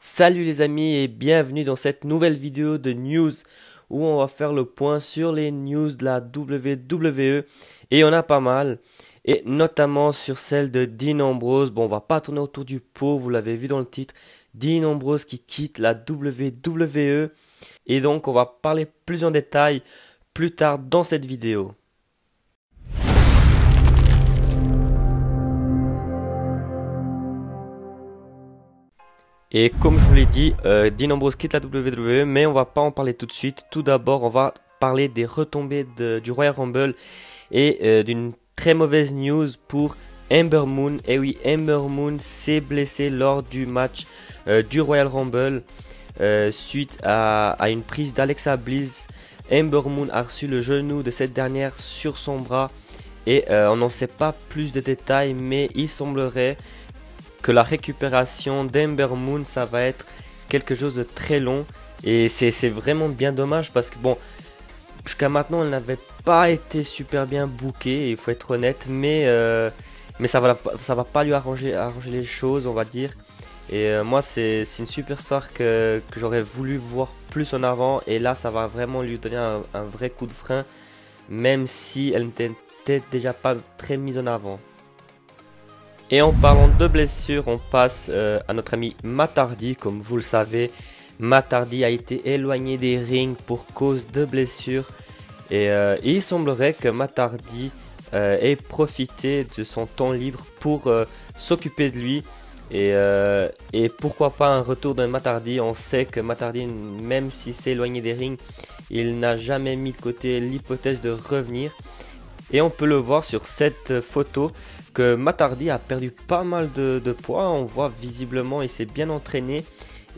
Salut les amis et bienvenue dans cette nouvelle vidéo de news où on va faire le point sur les news de la WWE et il y en a pas mal et notamment sur celle de Dean Ambrose. Bon, on va pas tourner autour du pot, vous l'avez vu dans le titre, Dean Ambrose qui quitte la WWE et donc on va parler plus en détail plus tard dans cette vidéo. Et comme je vous l'ai dit, Dean Ambrose quitte la WWE, mais on va pas en parler tout de suite. Tout d'abord, on va parler des retombées du Royal Rumble et d'une très mauvaise news pour Ember Moon. Et oui, Ember Moon s'est blessée lors du match du Royal Rumble suite à une prise d'Alexa Bliss. Ember Moon a reçu le genou de cette dernière sur son bras et on n'en sait pas plus de détails, mais il semblerait que la récupération d'Ember Moon ça va être quelque chose de très long et c'est vraiment bien dommage parce que bon, jusqu'à maintenant elle n'avait pas été super bien bookée, il faut être honnête, mais ça va pas lui arranger les choses, on va dire. Et moi c'est une superstar que j'aurais voulu voir plus en avant, et là ça va vraiment lui donner un vrai coup de frein, même si elle n'était déjà pas très mise en avant. Et en parlant de blessures, on passe à notre ami Matt Hardy. Comme vous le savez, Matt Hardy a été éloigné des rings pour cause de blessures. Et il semblerait que Matt Hardy ait profité de son temps libre pour s'occuper de lui. Et pourquoi pas un retour de Matt Hardy. On sait que Matt Hardy, même s'il s'est éloigné des rings, il n'a jamais mis de côté l'hypothèse de revenir. Et on peut le voir sur cette photo que Matt Hardy a perdu pas mal de poids. On voit visiblement il s'est bien entraîné.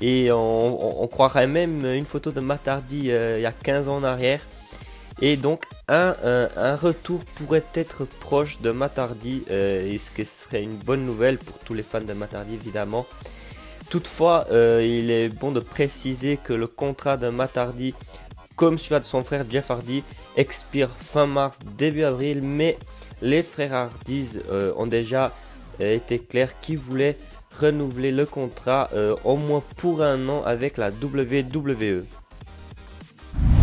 Et on croirait même une photo de Matt Hardy il y a 15 ans en arrière. Et donc un retour pourrait être proche de Matt Hardy. Et ce qui serait une bonne nouvelle pour tous les fans de Matt Hardy évidemment. Toutefois il est bon de préciser que le contrat de Matt Hardy, comme celui de son frère Jeff Hardy, expire fin mars, début avril, mais les frères Hardys ont déjà été clairs qu'ils voulaient renouveler le contrat au moins pour un an avec la WWE.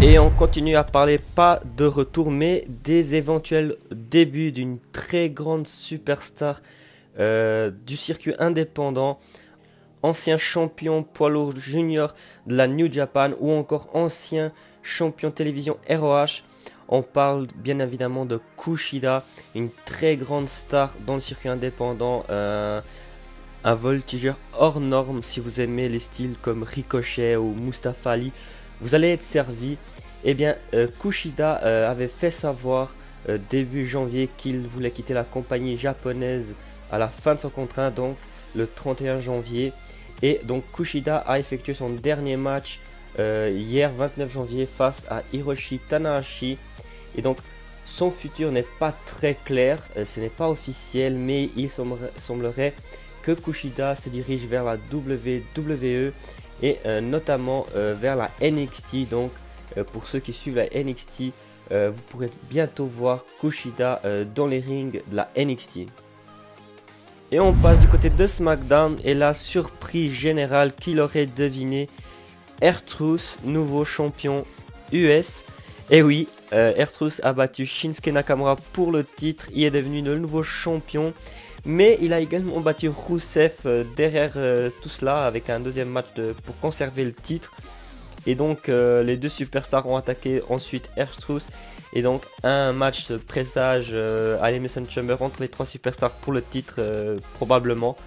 Et on continue à parler pas de retour, mais des éventuels débuts d'une très grande superstar du circuit indépendant, ancien champion poids lourd junior de la New Japan ou encore ancien champion télévision ROH. On parle bien évidemment de Kushida, une très grande star dans le circuit indépendant, un voltigeur hors norme. Si vous aimez les styles comme Ricochet ou Mustafa Ali, vous allez être servi. Eh bien, Kushida avait fait savoir début janvier qu'il voulait quitter la compagnie japonaise à la fin de son contrat, donc le 31 janvier. Et donc Kushida a effectué son dernier match hier 29 janvier face à Hiroshi Tanahashi. Et donc son futur n'est pas très clair, ce n'est pas officiel, mais il semblerait que Kushida se dirige vers la WWE et notamment vers la NXT. Donc pour ceux qui suivent la NXT, vous pourrez bientôt voir Kushida dans les rings de la NXT. Et on passe du côté de SmackDown et la surprise générale, qui l'aurait deviné, R-Truth, nouveau champion US. Et oui, R-Truth a battu Shinsuke Nakamura pour le titre, il est devenu le nouveau champion. Mais il a également battu Rusev derrière tout cela avec un deuxième match pour conserver le titre. Et donc les deux superstars ont attaqué ensuite R-Truth. Et donc un match se présage à l'Elimination Chamber entre les trois superstars pour le titre probablement.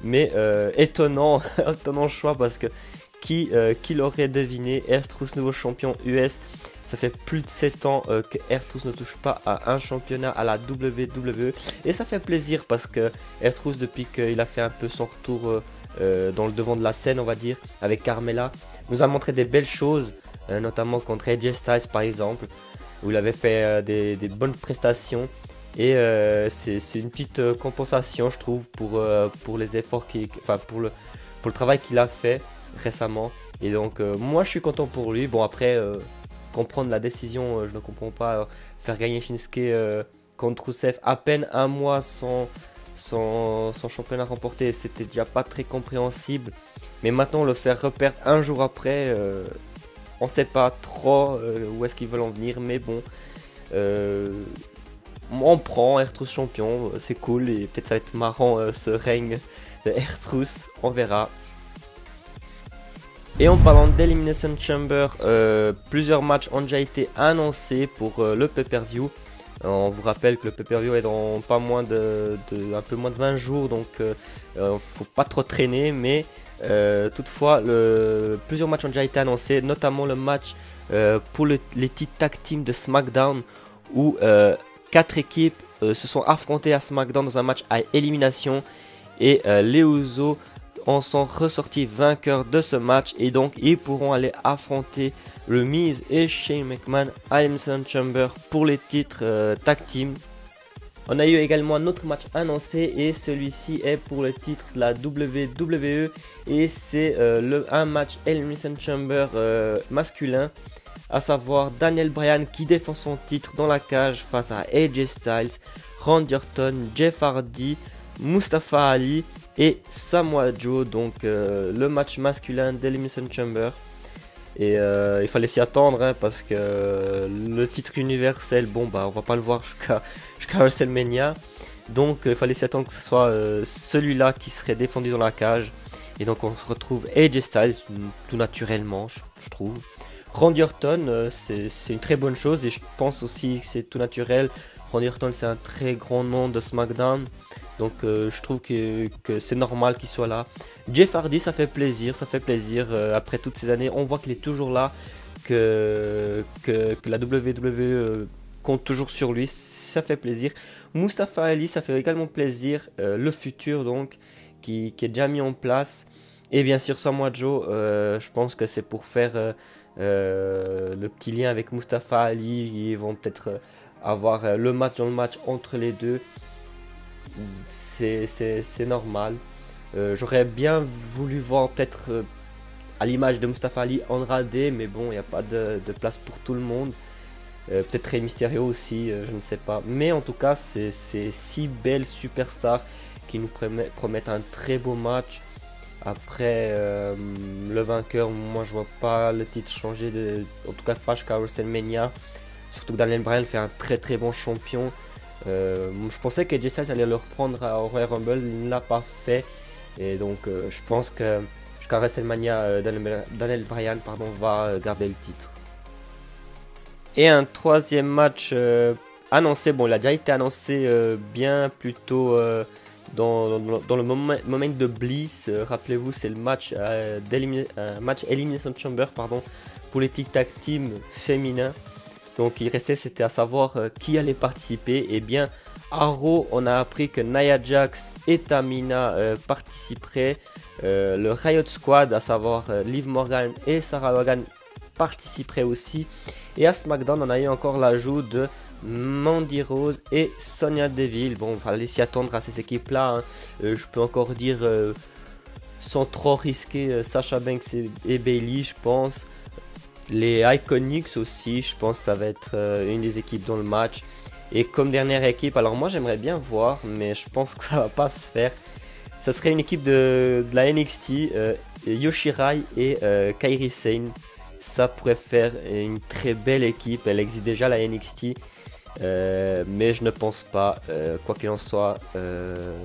Mais étonnant choix, parce que qui l'aurait deviné, R-Truth nouveau champion US. Ça fait plus de 7 ans que R-Truth ne touche pas à un championnat à la WWE. Et ça fait plaisir parce que R-Truth, depuis qu'il a fait un peu son retour dans le devant de la scène, on va dire, avec Carmella, nous a montré des belles choses, notamment contre AJ Styles par exemple, où il avait fait des bonnes prestations. Et c'est une petite compensation, je trouve, pour les efforts, pour le travail qu'il a fait récemment. Et donc moi je suis content pour lui. Bon, après comprendre la décision, je ne comprends pas, faire gagner Shinsuke contre Rusev à peine un mois son championnat remporté, c'était déjà pas très compréhensible. Mais maintenant, le faire reperdre un jour après, on sait pas trop où est-ce qu'ils veulent en venir. Mais bon, on prend R-Truth champion, c'est cool. Et peut-être ça va être marrant ce règne de R-Truth, on verra. Et en parlant d'Elimination Chamber, plusieurs matchs ont déjà été annoncés pour le pay-per-view. On vous rappelle que le pay-per-view est dans pas moins un peu moins de 20 jours, donc faut pas trop traîner. Mais toutefois, plusieurs matchs ont déjà été annoncés, notamment le match pour les titres tag team de SmackDown, où 4 équipes se sont affrontées à SmackDown dans un match à élimination, et les Usos en sont ressortis vainqueurs de ce match, et donc ils pourront aller affronter le Miz et Shane McMahon à Elimination Chamber pour les titres tag team. On a eu également un autre match annoncé, et celui-ci est pour le titre de la WWE, et c'est un match Elimination Chamber masculin, à savoir Daniel Bryan qui défend son titre dans la cage face à AJ Styles, Randy Orton, Jeff Hardy, Mustafa Ali et Samoa Joe. Donc le match masculin d'Elimination Chamber. Et il fallait s'y attendre, hein, parce que le titre universel, bon bah on va pas le voir jusqu'à WrestleMania. Donc il fallait s'y attendre que ce soit celui-là qui serait défendu dans la cage. Et donc on retrouve AJ Styles tout naturellement, je trouve. Randy Orton, c'est une très bonne chose, et je pense aussi que c'est tout naturel. Randy Orton, c'est un très grand nom de SmackDown. Donc je trouve que c'est normal qu'il soit là. Jeff Hardy, ça fait plaisir, après toutes ces années, on voit qu'il est toujours là, que la WWE compte toujours sur lui, ça fait plaisir. Mustafa Ali, ça fait également plaisir, le futur donc, qui est déjà mis en place. Et bien sûr Samoa Joe, je pense que c'est pour faire le petit lien avec Mustafa Ali. Ils vont peut-être avoir le match dans le match entre les deux. C'est normal. J'aurais bien voulu voir peut-être à l'image de Mustafa Ali Andrade, mais bon, il n'y a pas de place pour tout le monde. Peut-être Rey Mysterio aussi, je ne sais pas. Mais en tout cas, c'est 6 belles superstars qui nous promettent un très beau match. Après, le vainqueur, moi je vois pas le titre changer, en tout cas pas jusqu'à WrestleMania. Surtout que Daniel Bryan fait un très bon champion. Je pensais que AJ Styles allait le reprendre au Royal Rumble, il ne l'a pas fait. Et donc je pense que jusqu'à WrestleMania, Daniel Bryan va garder le titre. Et un troisième match annoncé, bon il a déjà été annoncé bien plus tôt dans le moment de Bliss. Rappelez-vous, c'est le match, match Elimination Chamber pour les Tic Tac Team féminins. Donc il restait, c'était à savoir qui allait participer. Et bien à Raw, on a appris que Nia Jax et Tamina participeraient. Le Riot Squad, à savoir Liv Morgan et Sarah Logan, participeraient aussi. Et à SmackDown, on a eu encore l'ajout de Mandy Rose et Sonya Deville. Bon, il fallait s'y attendre à ces équipes-là, hein. Je peux encore dire, sans trop risquer, Sasha Banks et Bayley, je pense. Les Iconics aussi, je pense que ça va être une des équipes dans le match. Et comme dernière équipe, alors moi j'aimerais bien voir, mais je pense que ça va pas se faire. Ça serait une équipe de la NXT, Yoshirai et Kairi Sane. Ça pourrait faire une très belle équipe, elle existe déjà la NXT. Mais je ne pense pas, quoi qu'il en soit.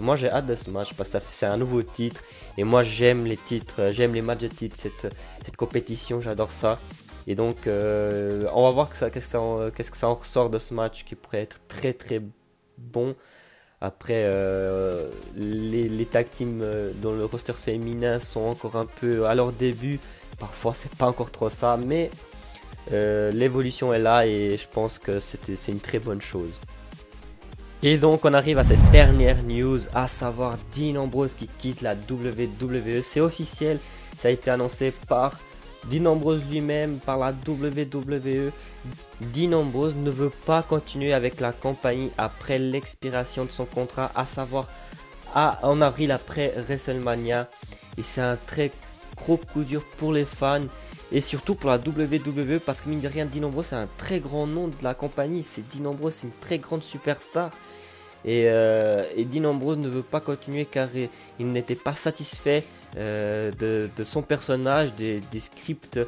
Moi j'ai hâte de ce match parce que c'est un nouveau titre. Et moi j'aime les titres, j'aime les matchs de titres, cette compétition, j'adore ça. Et donc on va voir qu'est-ce que ça en ressort de ce match, qui pourrait être très bon. Après les tag teams dans le roster féminin sont encore un peu à leur début. Parfois c'est pas encore trop ça, mais l'évolution est là et je pense que c'est une très bonne chose. Et donc on arrive à cette dernière news, à savoir Dean Ambrose qui quitte la WWE. C'est officiel, ça a été annoncé par Dean Ambrose lui-même, par la WWE. Dean Ambrose ne veut pas continuer avec la compagnie après l'expiration de son contrat, à savoir en avril après WrestleMania. Et c'est un très gros coup dur pour les fans et surtout pour la WWE, parce que mine de rien, Dean Ambrose c'est un très grand nom de la compagnie. Dean Ambrose, c'est une très grande superstar. et Dean Ambrose ne veut pas continuer car il n'était pas satisfait de son personnage, des scripts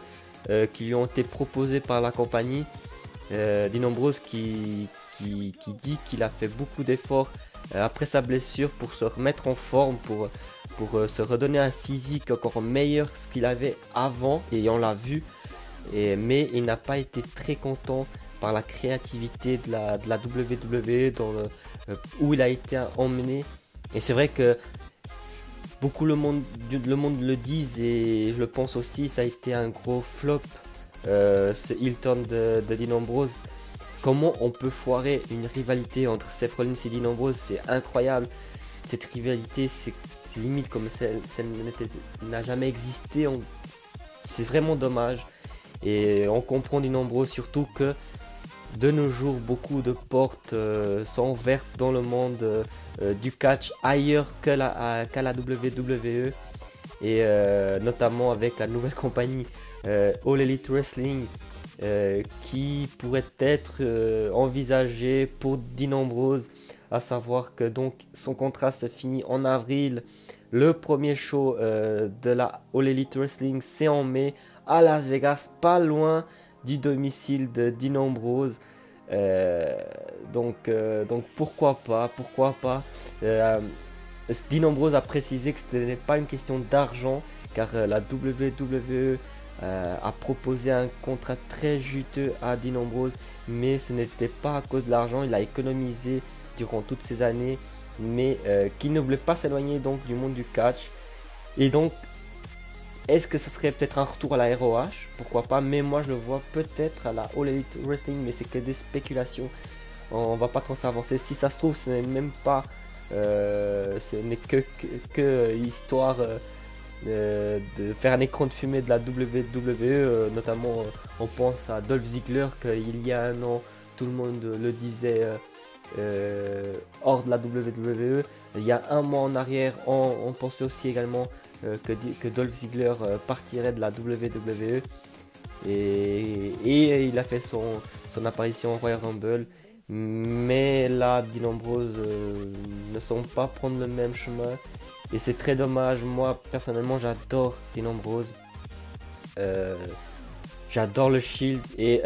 qui lui ont été proposés par la compagnie. Dean Ambrose qui dit qu'il a fait beaucoup d'efforts après sa blessure pour se remettre en forme, pour se redonner un physique encore meilleur que ce qu'il avait avant, et on l'a vu, mais il n'a pas été très content par la créativité de la WWE où il a été emmené. Et c'est vrai que beaucoup le monde le disent, et je le pense aussi, ça a été un gros flop, ce heel turn de Dean Ambrose. Comment on peut foirer une rivalité entre Seth Rollins et Dean Ambrose? C'est incroyable. Cette rivalité, c'est limite comme ça n'a jamais existé. C'est vraiment dommage. Et on comprend Dean Ambrose, surtout que de nos jours, beaucoup de portes sont ouvertes dans le monde du catch ailleurs qu'à la WWE. Et notamment avec la nouvelle compagnie All Elite Wrestling, qui pourrait être envisagé pour Dean Ambrose, à savoir que donc son contrat se finit en avril. Le premier show de la All Elite Wrestling, c'est en mai à Las Vegas, pas loin du domicile de Dean Ambrose. Donc pourquoi pas. Dean Ambrose a précisé que ce n'est pas une question d'argent, car la WWE a proposé un contrat très juteux à Dean Ambrose, mais ce n'était pas à cause de l'argent. Il a économisé durant toutes ces années, mais qu'il ne voulait pas s'éloigner donc du monde du catch. Et donc, est-ce que ce serait peut-être un retour à la ROH? Pourquoi pas, mais moi je le vois peut-être à la All Elite Wrestling, mais c'est que des spéculations. On va pas trop s'avancer. Si ça se trouve, ce n'est même pas, ce n'est que histoire de faire un écran de fumée de la WWE. Notamment, on pense à Dolph Ziggler, qu'il y a un an, tout le monde le disait hors de la WWE. Il y a un mois en arrière, on pensait aussi également que Dolph Ziggler partirait de la WWE. Et il a fait son apparition au Royal Rumble. Mais là, Dean Ambrose ne semble pas prendre le même chemin. Et c'est très dommage. Moi, personnellement, j'adore Dean Ambrose. J'adore le Shield. Et,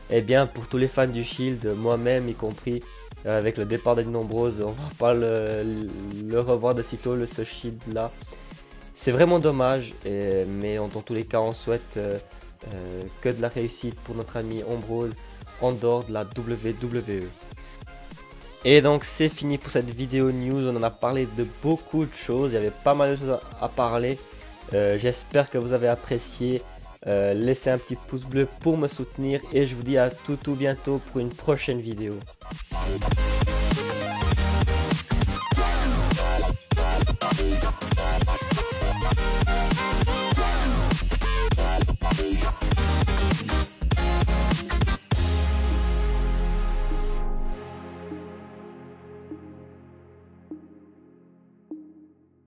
et bien, pour tous les fans du Shield, moi-même y compris, avec le départ de Dean Ambrose, on va pas le revoir de sitôt, ce Shield là. C'est vraiment dommage. Mais dans tous les cas, on souhaite que de la réussite pour notre ami Ambrose en dehors de la WWE. Et donc c'est fini pour cette vidéo news. On en a parlé de beaucoup de choses, il y avait pas mal de choses à parler. J'espère que vous avez apprécié. Laissez un petit pouce bleu pour me soutenir, et je vous dis à tout bientôt pour une prochaine vidéo.